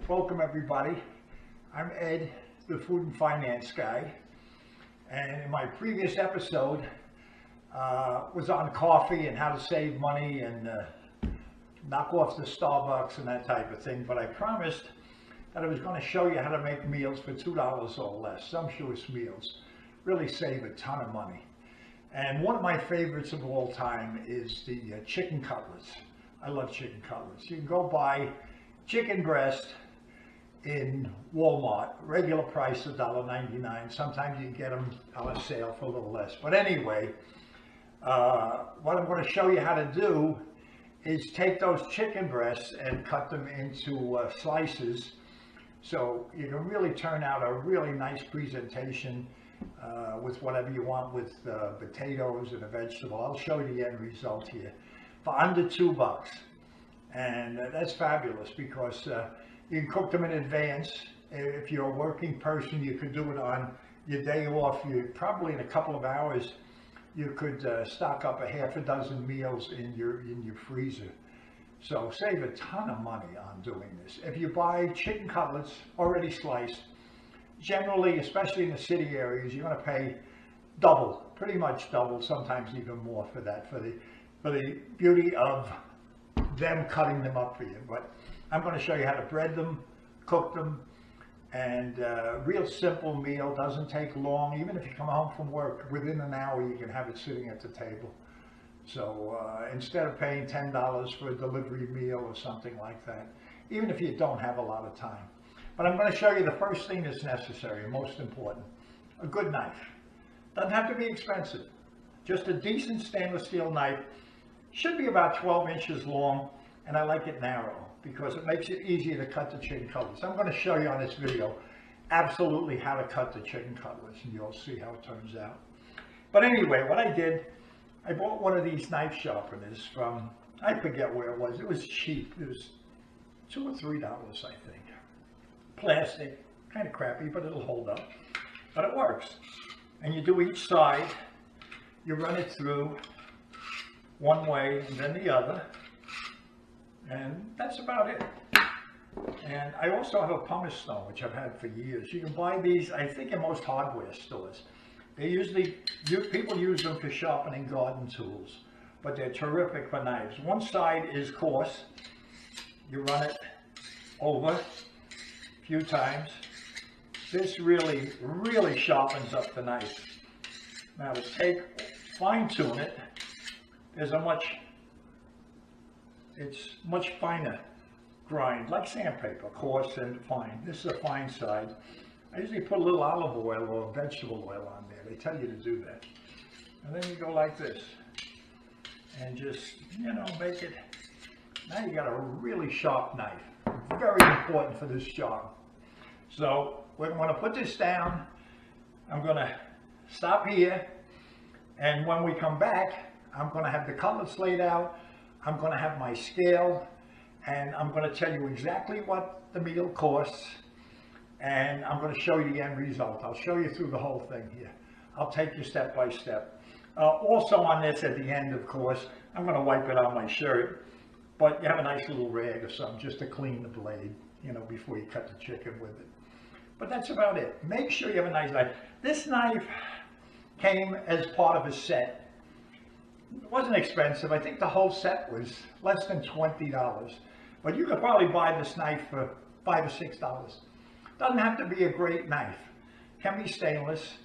Welcome everybody. I'm Ed, the food and finance guy, and in my previous episode was on coffee and how to save money and knock off the Starbucks and that type of thing, but I promised that I was going to show you how to make meals for $2 or less, sumptuous meals, really save a ton of money. And one of my favorites of all time is the chicken cutlets. I love chicken cutlets. You can go buy chicken breast in Walmart, regular price $1.99. Sometimes you can get them on a sale for a little less. But anyway, what I'm going to show you how to do is take those chicken breasts and cut them into slices, so you can really turn out a really nice presentation with whatever you want, with potatoes and a vegetable. I'll show you the end result here for under $2, and that's fabulous because you can cook them in advance. If you're a working person, you could do it on your day off. You probably in a couple of hours you could stock up a half a dozen meals in your freezer. So save a ton of money on doing this. If you buy chicken cutlets already sliced, generally, especially in the city areas, you're going to pay double, pretty much double, sometimes even more for that, for the beauty of them cutting them up for you. But I'm going to show you how to bread them, cook them, and real simple meal, doesn't take long. Even if you come home from work, within an hour you can have it sitting at the table. So instead of paying $10 for a delivery meal or something like that, even if you don't have a lot of time. But I'm going to show you the first thing that's necessary, most important, a good knife. Doesn't have to be expensive, just a decent stainless steel knife. Should be about 12 inches long, and I like it narrow because it makes it easier to cut the chicken cutlets. I'm going to show you on this video absolutely how to cut the chicken cutlets, and you'll see how it turns out. But anyway, what I did, I bought one of these knife sharpeners from, I forget where it was. It was cheap. It was $2 or $3, I think. Plastic, kind of crappy, but it'll hold up. But it works. And you do each side. You run it through one way and then the other. And that's about it. And I also have a pumice stone, which I've had for years. You can buy these, I think, in most hardware stores. They usually, people use them for sharpening garden tools, but they're terrific for knives. One side is coarse. You run it over a few times. This really, really sharpens up the knife. Now to fine tune it, it's much finer grind, like sandpaper, coarse and fine. This is a fine side. I usually put a little olive oil or vegetable oil on there. They tell you to do that. And then you go like this and just, make it. Now you got a really sharp knife. Very important for this job. So we're going to put this down. I'm going to stop here. And when we come back, I'm going to have the cutlets laid out. I'm going to have my scale. And I'm going to tell you exactly what the meal costs. And I'm going to show you the end result. I'll show you through the whole thing here. I'll take you step by step. Also on this at the end, of course, I'm going to wipe it on my shirt. But you have a nice little rag or something just to clean the blade, before you cut the chicken with it. But that's about it. Make sure you have a nice knife. This knife came as part of a set. It wasn't expensive. I think the whole set was less than $20. But you could probably buy this knife for $5 or $6. Doesn't have to be a great knife. Can be stainless.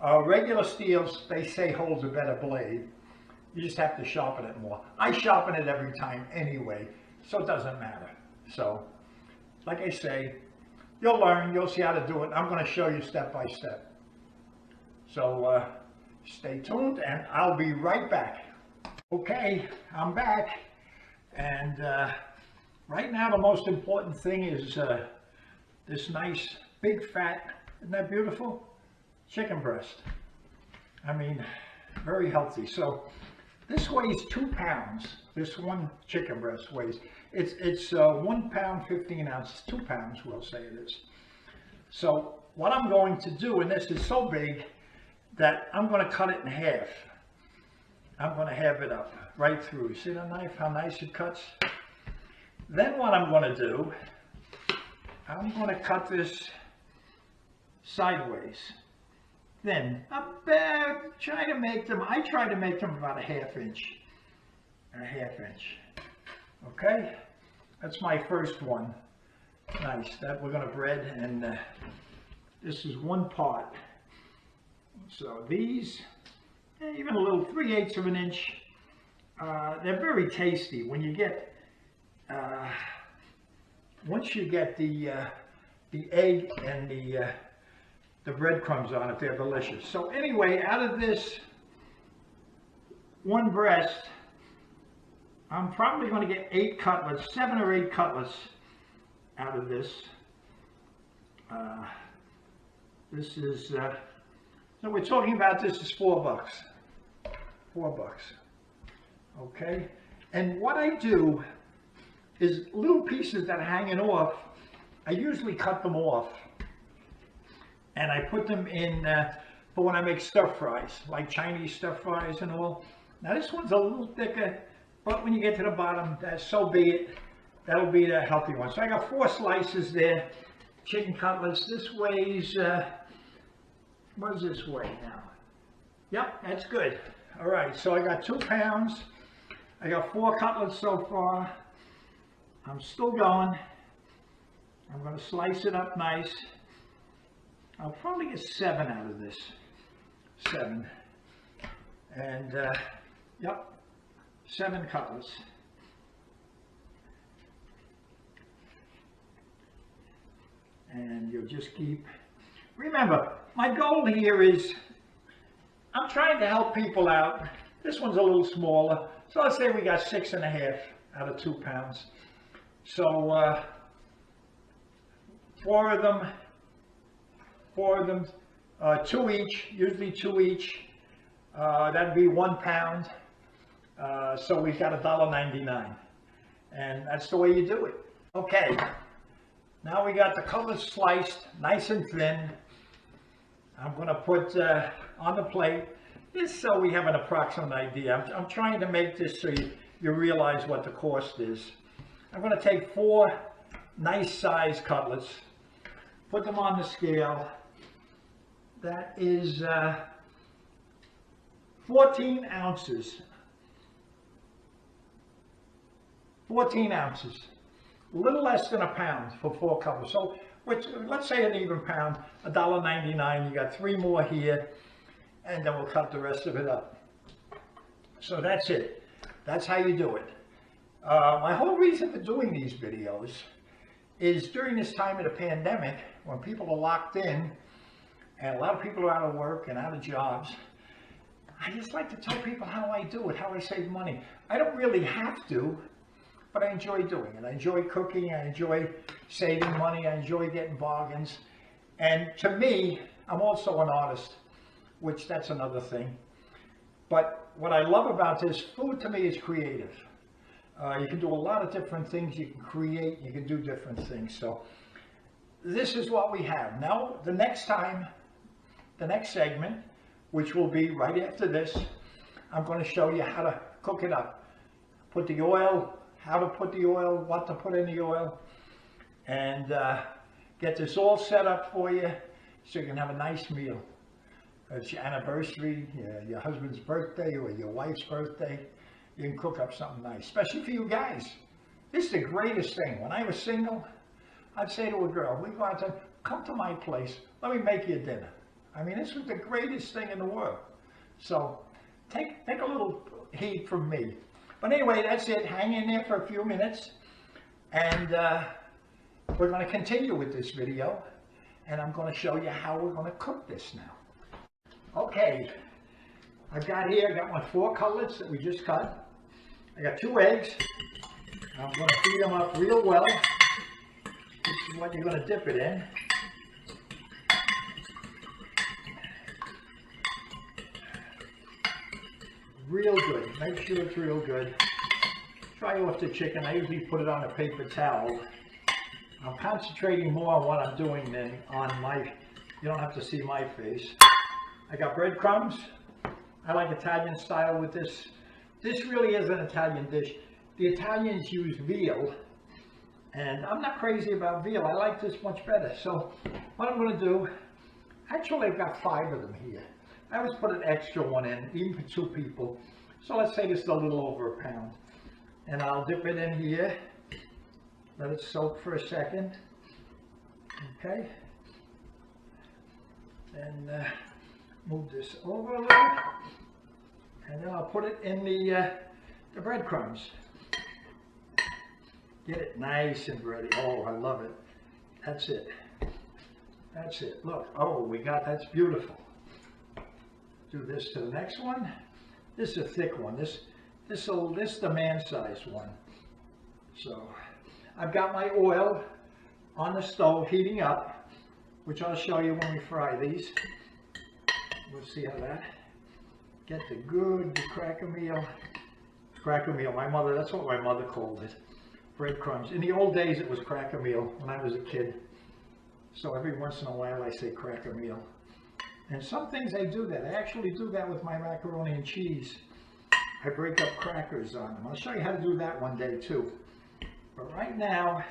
Regular steels, they say, holds a better blade. You just have to sharpen it more. I sharpen it every time anyway, so it doesn't matter. So, like I say, you'll learn, you'll see how to do it. I'm going to show you step by step. So, stay tuned and I'll be right back. Okay, I'm back. And right now the most important thing is this nice, big, fat, isn't that beautiful? Chicken breast. I mean, very healthy. So this weighs 2 pounds. This one chicken breast weighs. It's 1 pound 15 ounces. 2 pounds, we'll say it is. So what I'm going to do, and this is so big that I'm going to cut it in half. I'm going to halve it up right through. See the knife, how nice it cuts? Then what I'm going to do, I'm going to cut this sideways. Then about try to make them. I try to make them about a half inch. Okay, that's my first one. Nice. That we're going to bread, and this is one part. So these, even a little 3/8 of an inch. They're very tasty when you get. Once you get the egg and the breadcrumbs on it, they're delicious. So anyway, out of this one breast, I'm probably going to get 8 cutlets, 7 or 8 cutlets out of this. This is, so we're talking about this is $4. $4. Okay, and what I do is little pieces that are hanging off, I usually cut them off. And I put them in for when I make stir fries, like Chinese stir fries and all. Now this one's a little thicker, but when you get to the bottom, so be it. That'll be the healthy one. So I got 4 slices there, chicken cutlets. This weighs, what does this weigh now? Yep, that's good. All right, so I got 2 pounds. I got 4 cutlets so far. I'm still going. I'm going to slice it up nice. I'll probably get 7 out of this. 7. And, yep, 7 cutlets. And you'll just keep, remember, my goal here is, I'm trying to help people out. This one's a little smaller. So let's say we got 6.5 out of 2 pounds. So, 4 of them, 2 each, usually 2 each. That'd be 1 pound. So we've got $1.99. And that's the way you do it. Okay, now we got the cutlets sliced nice and thin. I'm going to put on the plate, just so we have an approximate idea. I'm trying to make this so you realize what the cost is. I'm going to take 4 nice sized cutlets, put them on the scale. That is 14 ounces. 14 ounces. A little less than a pound for 4 cutlets. So let's say an even pound, $1.99. You got 3 more here, and then we'll cut the rest of it up. So that's it. That's how you do it. My whole reason for doing these videos is during this time of the pandemic, when people are locked in, and a lot of people are out of work and out of jobs, I just like to tell people how I do it, how I save money. I don't really have to, but I enjoy doing it. I enjoy cooking, I enjoy saving money, I enjoy getting bargains. And to me, I'm also an artist, which that's another thing. But what I love about this, food to me is creative. You can do a lot of different things, you can create, you can do different things. So this is what we have. Now, the next time, the next segment, which will be right after this, I'm going to show you how to cook it up. Put the oil, how to put the oil, what to put in the oil, and get this all set up for you so you can have a nice meal. It's your anniversary, your husband's birthday, or your wife's birthday. You can cook up something nice, especially for you guys. This is the greatest thing. When I was single, I'd say to a girl, we go out to, come to my place, let me make you dinner. I mean, this was the greatest thing in the world. So take a little heed from me. But anyway, that's it. Hang in there for a few minutes. And we're going to continue with this video. And I'm going to show you how we're going to cook this now. Okay. I got my 4 cutlets that we just cut. I got 2 eggs. I'm going to beat them up real well. This is what you're going to dip it in. Real good. Make sure it's real good. Try off the chicken. I usually put it on a paper towel. I'm concentrating more on what I'm doing than on my, you don't have to see my face. I got breadcrumbs. I like Italian style with this. This really is an Italian dish. The Italians use veal And I'm not crazy about veal. I like this much better. So what I'm going to do, actually I've got 5 of them here. I always put an extra one in, even for 2 people. So let's say this is a little over a pound. And I'll dip it in here. Let it soak for a second. Okay. And move this over a little. And then I'll put it in the breadcrumbs. Get it nice and ready. Oh, I love it. That's it. That's it. Look. Oh, we got, that's beautiful. Do this to the next one. This is a thick one. This is the man-sized one. So I've got my oil on the stove heating up, which I'll show you when we fry these. We'll see how that. Get the good cracker meal. Cracker meal. My mother, that's what my mother called it. Breadcrumbs. In the old days it was cracker meal when I was a kid. So every once in a while I say cracker meal. And some things I do that. I actually do that with my macaroni and cheese. I break up crackers on them. I'll show you how to do that one day too. But right now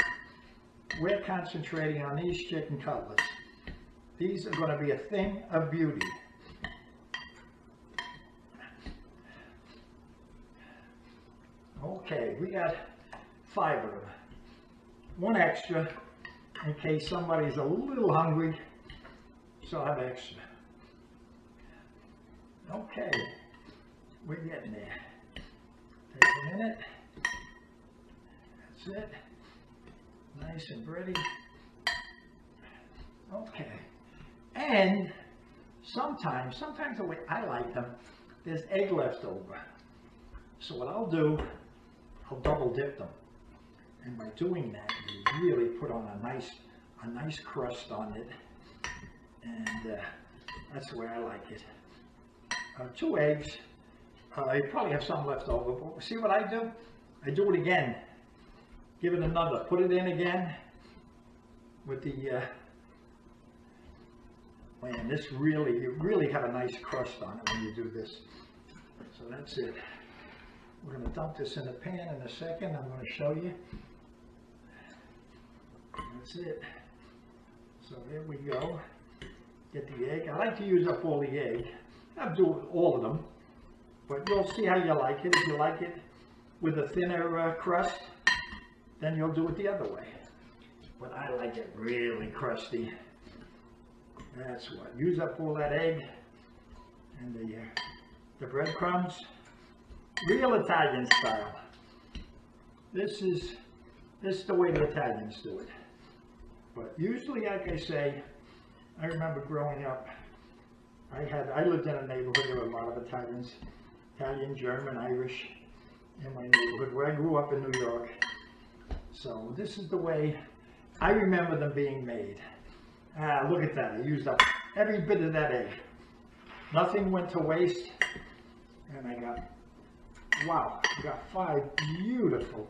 we're concentrating on these chicken cutlets. These are going to be a thing of beauty. Okay, we got 5 of them. 1 extra in case somebody's a little hungry, so I'll have extra. Okay, we're getting there. Take a minute. That's it. Nice and pretty. Okay. And sometimes the way I like them, there's egg left over. So what I'll do, I'll double dip them. And by doing that, you really put on a nice crust on it. And that's the way I like it. 2 eggs. You probably have some left over. But see what I do? I do it again. Give it another. Put it in again with the. Man, this really, you really have a nice crust on it when you do this. So that's it. We're going to dump this in the pan in a second. I'm going to show you. That's it. So there we go. Get the egg. I like to use up all the egg. I'll do all of them, but you'll see how you like it. If you like it with a thinner crust, then you'll do it the other way. But I like it really crusty. That's what. Use up all that egg and the breadcrumbs. Real Italian style. This is the way the Italians do it. But usually, like I say, I remember growing up, I lived in a neighborhood, there were a lot of Italians, Italian, German, Irish in my neighborhood where I grew up in New York. So this is the way I remember them being made. Look at that, I used up every bit of that egg. Nothing went to waste, and I got, wow, I got 5 beautiful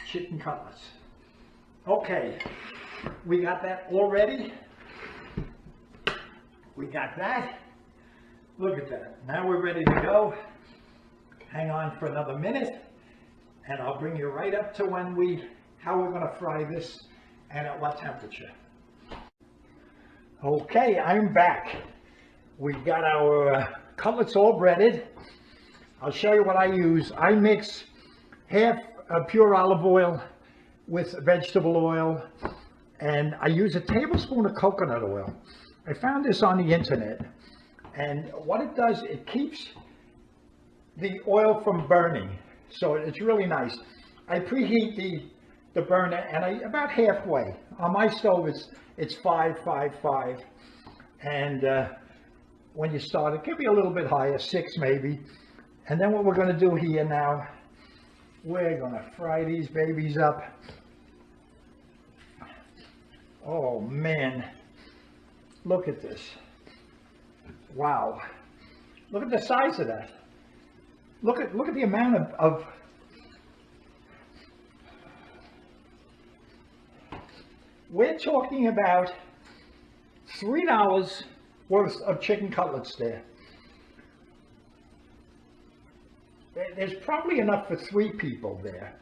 chicken cutlets. Okay, we got that all ready. We got that. Look at that. Now we're ready to go. Hang on for another minute, and I'll bring you right up to how we're going to fry this and at what temperature. Okay, I'm back. We got our cutlets all breaded. I'll show you what I use. I mix half pure olive oil with vegetable oil, and I use a tablespoon of coconut oil. I found this on the internet, and what it does, it keeps the oil from burning, so it's really nice. I preheat the burner, and about halfway. On my stove, it's 555, and when you start, it can be a little bit higher, 6 maybe. And then what we're going to do here now, we're going to fry these babies up. Oh man, look at this. Wow. Look at the size of that. Look at the amount of we're talking about $3 worth of chicken cutlets there. There's probably enough for 3 people there,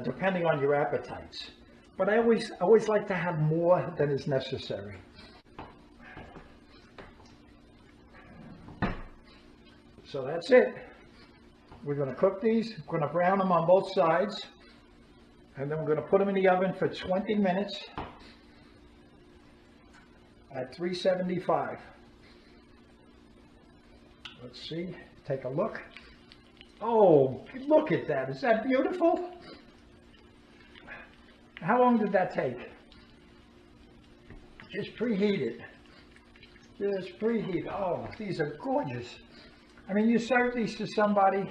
depending on your appetites. but I always like to have more than is necessary. So that's it. We're going to cook these. We're going to brown them on both sides. And then we're going to put them in the oven for 20 minutes at 375. Let's see. Take a look. Oh, look at that. Is that beautiful? How long did that take? Just preheat it. Just preheat. Oh, these are gorgeous. I mean, you serve these to somebody.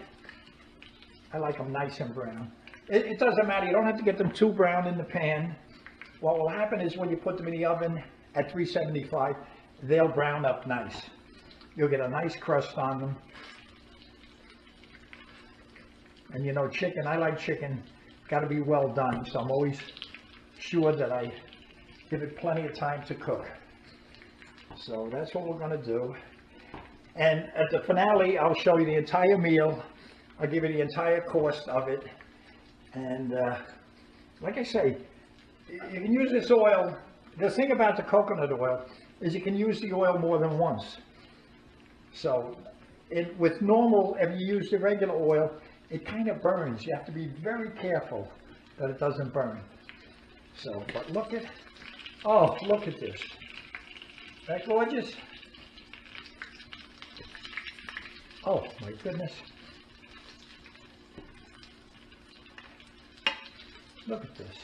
I like them nice and brown. It doesn't matter. You don't have to get them too brown in the pan. What will happen is when you put them in the oven at 375, they'll brown up nice. You'll get a nice crust on them. And you know, chicken, I like chicken, got to be well done. So I'm always sure that I give it plenty of time to cook. So that's what we're going to do. And at the finale, I'll show you the entire meal. I'll give you the entire cost of it. And like I say, you can use this oil. The thing about the coconut oil is you can use the oil more than once. So with normal, if you use the regular oil, it kind of burns. You have to be very careful that it doesn't burn. So, but look at, oh, look at this. Isn't that gorgeous? Oh my goodness. Look at this.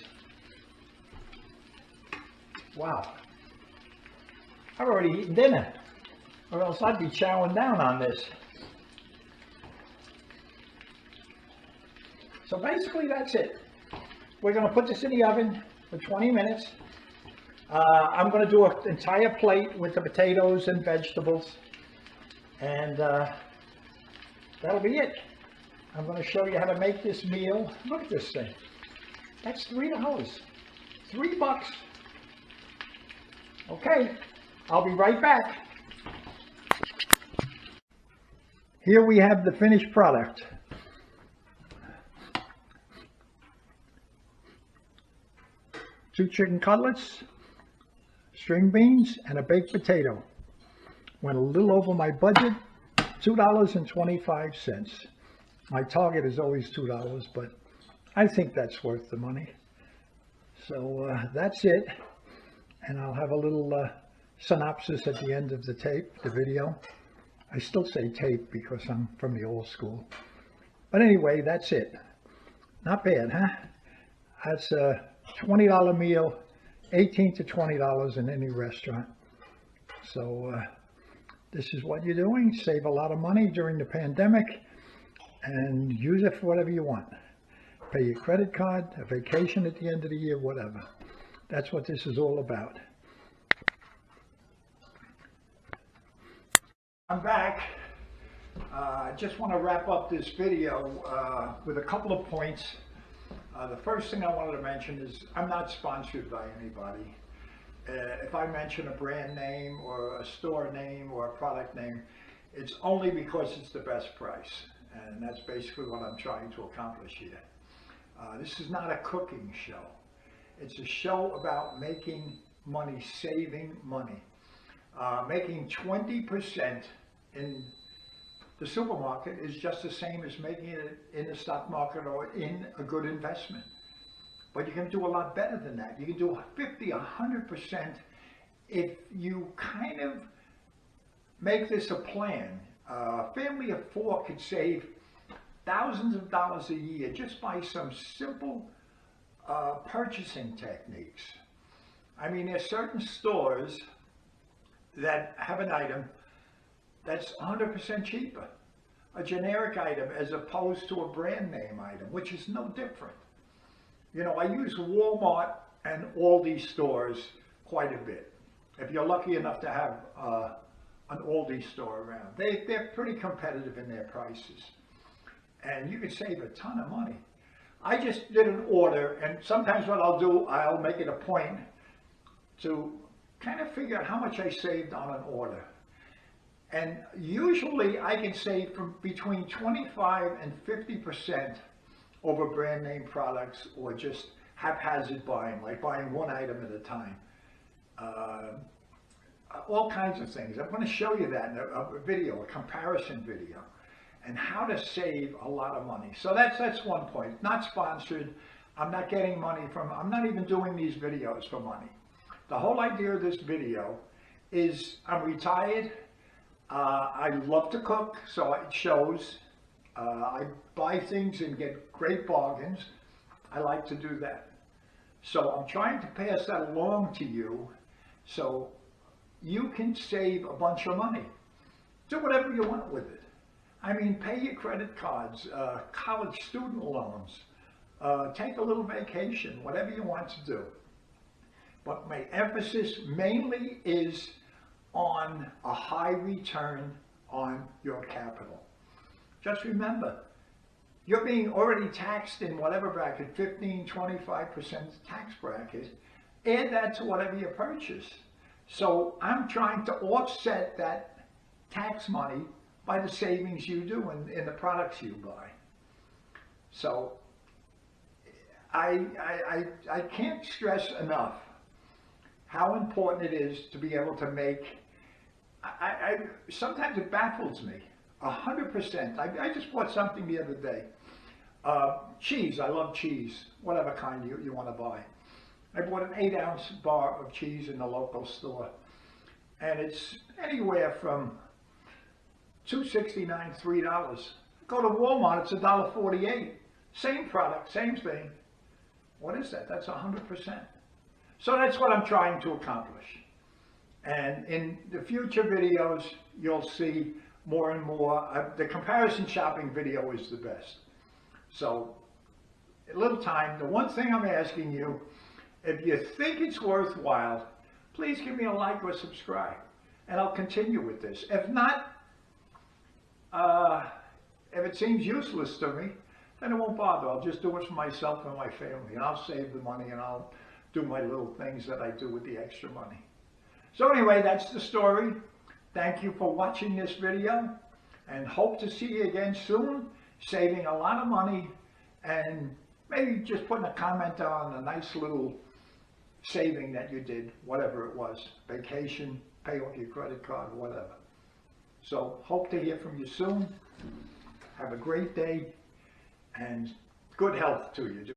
Wow. I've already eaten dinner, or else I'd be chowing down on this. So basically that's it. We're going to put this in the oven for 20 minutes. I'm going to do an entire plate with the potatoes and vegetables. And that'll be it. I'm going to show you how to make this meal. Look at this thing. That's $3. $3. Okay, I'll be right back. Here we have the finished product. Two chicken cutlets, string beans, and a baked potato. Went a little over my budget, $2.25. My target is always $2, but I think that's worth the money. So that's it. And I'll have a little synopsis at the end of the tape, the video. I still say tape because I'm from the old school. But anyway, that's it. Not bad, huh? That's a $20 meal, $18 to $20 in any restaurant. So this is what you're doing. Save a lot of money during the pandemic and use it for whatever you want. Pay your credit card, a vacation at the end of the year, whatever. That's what this is all about. I'm back. I just want to wrap up this video with a couple of points. The first thing I wanted to mention is I'm not sponsored by anybody. If I mention a brand name or a store name or a product name, it's only because it's the best price. And that's basically what I'm trying to accomplish here. This is not a cooking show. It's a show about making money, saving money. Making 20% in the supermarket is just the same as making it in the stock market or in a good investment. But you can do a lot better than that. You can do 50, 100% if you kind of make this a plan. A family of four could save thousands of dollars a year just by some simple purchasing techniques. I mean, there's certain stores that have an item that's 100% cheaper, a generic item as opposed to a brand name item, which is no different. You know, I use Walmart and Aldi stores quite a bit. If you're lucky enough to have an Aldi store around, they're pretty competitive in their prices. And you can save a ton of money. I just did an order, and sometimes what I'll do, I'll make it a point to kind of figure out how much I saved on an order. And usually I can save from between 25 and 50% over brand name products or just haphazard buying, like buying one item at a time. All kinds of things. I'm going to show you that in a video, a comparison video, and how to save a lot of money. So that's one point. Not sponsored. I'm not getting money from, I'm not even doing these videos for money. The whole idea of this video is I'm retired. I love to cook, so it shows. I buy things and get great bargains. I like to do that. So I'm trying to pass that along to you so you can save a bunch of money. Do whatever you want with it. I mean, pay your credit cards, college student loans, take a little vacation, whatever you want to do. But my emphasis mainly is on a high return on your capital. Just remember, you're being already taxed in whatever bracket, 15, 25% tax bracket. Add that to whatever you purchase. So I'm trying to offset that tax money by the savings you do in the products you buy. So I can't stress enough how important it is to be able to make, sometimes it baffles me, 100%. I just bought something the other day. Cheese, I love cheese, whatever kind you want to buy. I bought an 8-ounce bar of cheese in the local store, and it's anywhere from $2.69, $3. Go to Walmart, it's $1.48. Same product, same thing. What is that? That's 100%. So that's what I'm trying to accomplish. And in the future videos, you'll see more and more. The comparison shopping video is the best. So a little time. The one thing I'm asking you, if you think it's worthwhile, please give me a like or subscribe, and I'll continue with this. If not, if it seems useless to me, then it won't bother. I'll just do it for myself and my family, and I'll save the money, and I'll do my little things that I do with the extra money. So anyway, that's the story. Thank you for watching this video, and hope to see you again soon, saving a lot of money, and maybe just putting a comment on a nice little saving that you did, whatever it was, vacation, pay off your credit card, whatever. So hope to hear from you soon. Have a great day and good health to you.